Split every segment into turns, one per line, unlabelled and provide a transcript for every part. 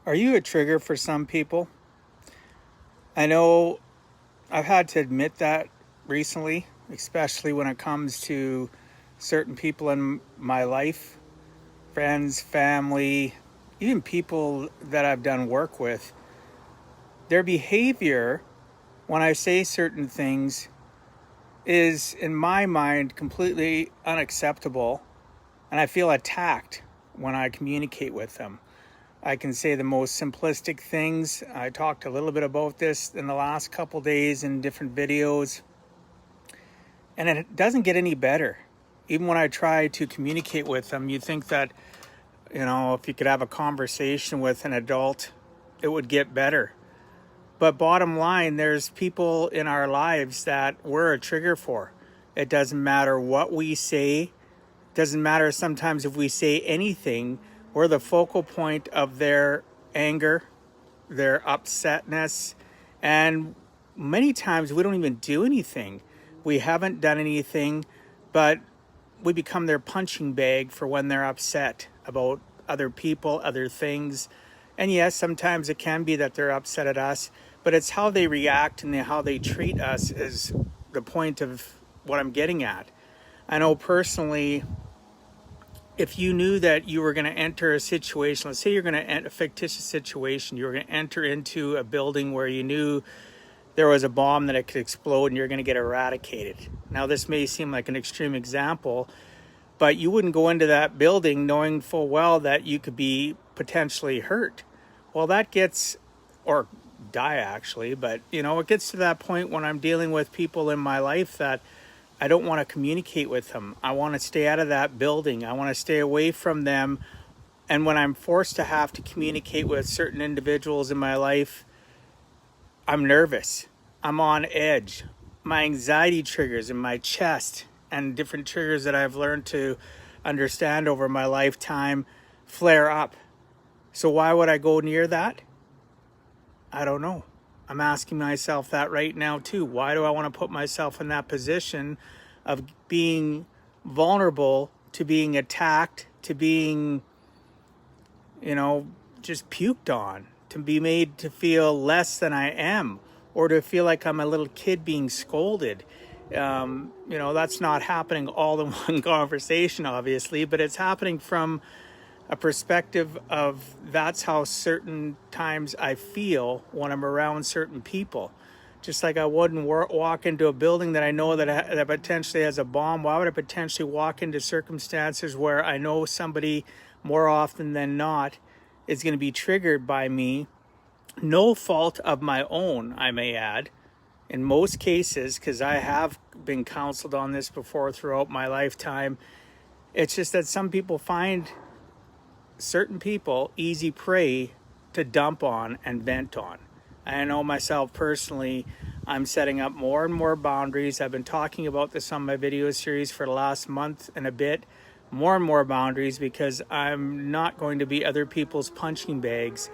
Are you a trigger for some people? I know I've had to admit that recently, especially when it comes to certain people in my life, friends, family, even people that I've done work with. Their behavior when I say certain things is, in my mind, completely unacceptable, and I feel attacked when I communicate with them. I can say the most simplistic things. I talked a little bit about this in the last couple days in different videos, and it doesn't get any better. Even when I try to communicate with them, you think that, if you could have a conversation with an adult, it would get better. But bottom line, there's people in our lives that we're a trigger for. It doesn't matter what we say. It doesn't matter sometimes if we say anything. We're the focal point of their anger, their upsetness, and many times we don't even do anything. We haven't done anything, but we become their punching bag for when they're upset about other people, other things. And yes, sometimes it can be that they're upset at us, but it's how they react and how they treat us is the point of what I'm getting at. I know personally, if you knew that you were going to enter a situation, let's say you're going to enter a fictitious situation, you were going to enter into a building where you knew there was a bomb that it could explode and you're going to get eradicated. Now, this may seem like an extreme example, but you wouldn't go into that building knowing full well that you could be potentially hurt. Well, that gets, or die actually, but it gets to that point when I'm dealing with people in my life that I don't want to communicate with them. I want to stay out of that building. I want to stay away from them. And when I'm forced to have to communicate with certain individuals in my life, I'm nervous. I'm on edge. My anxiety triggers in my chest and different triggers that I've learned to understand over my lifetime flare up. So why would I go near that? I don't know. I'm asking myself that right now too. Why do I want to put myself in that position of being vulnerable to being attacked, to being, just puked on, to be made to feel less than I am, or to feel like I'm a little kid being scolded? That's not happening all in one conversation, obviously, but it's happening from a perspective of that's how certain times I feel when I'm around certain people. Just like I wouldn't walk into a building that I know that potentially has a bomb. Why would I potentially walk into circumstances where I know somebody more often than not is going to be triggered by me? No fault of my own, I may add. In most cases, because I have been counseled on this before throughout my lifetime, it's just that some people find certain people easy prey to dump on and vent on. I know myself personally, I'm setting up more and more boundaries. I've been talking about this on my video series for the last month and a bit. More and more boundaries, because I'm not going to be other people's punching bags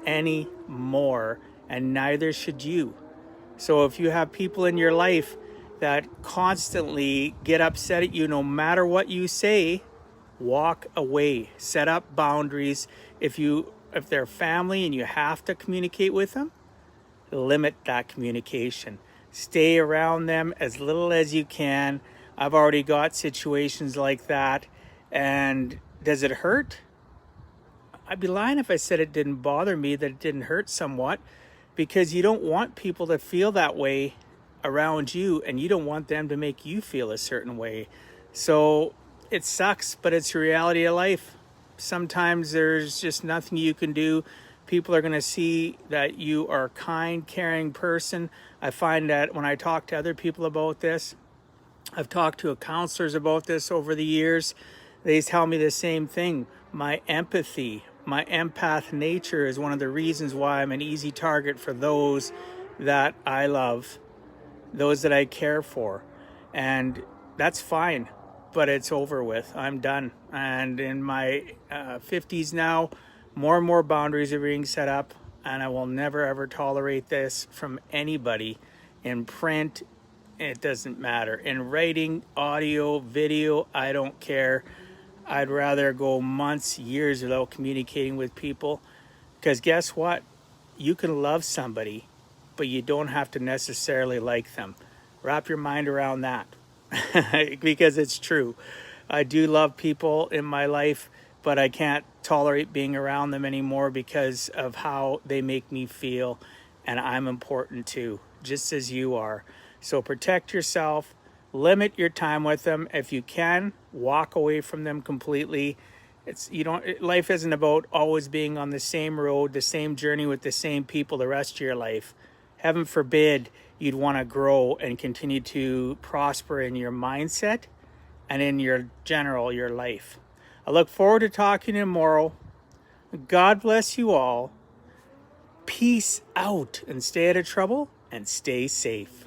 anymore, and neither should you. So if you have people in your life that constantly get upset at you no matter what you say, walk away. Set up boundaries. If they're family and you have to communicate with them, limit that communication. Stay around them as little as you can. I've already got situations like that. And does it hurt? I'd be lying if I said it didn't bother me, that it didn't hurt somewhat, because you don't want people to feel that way around you, and you don't want them to make you feel a certain way. So it sucks, but it's the reality of life. Sometimes there's just nothing you can do. People are going to see that you are a kind, caring person. I find that when I talk to other people about this, I've talked to counselors about this over the years, they tell me the same thing. My empathy, my empath nature is one of the reasons why I'm an easy target for those that I love, those that I care for. And that's fine, but it's over with. I'm done. And in my 50s now, more and more boundaries are being set up, and I will never ever tolerate this from anybody. In print, it doesn't matter. In writing, audio, video, I don't care. I'd rather go months, years without communicating with people Because guess what? You can love somebody, but you don't have to necessarily like them. Wrap your mind around that because it's true. I do love people in my life, but I can't tolerate being around them anymore because of how they make me feel. And I'm important too, just as you are. So protect yourself, limit your time with them. If you can, walk away from them completely. It's you don't life isn't about always being on the same road, the same journey with the same people the rest of your life. Heaven forbid you'd want to grow and continue to prosper in your mindset and in your life. I look forward to talking to you tomorrow. God bless you all. Peace out and stay out of trouble and stay safe.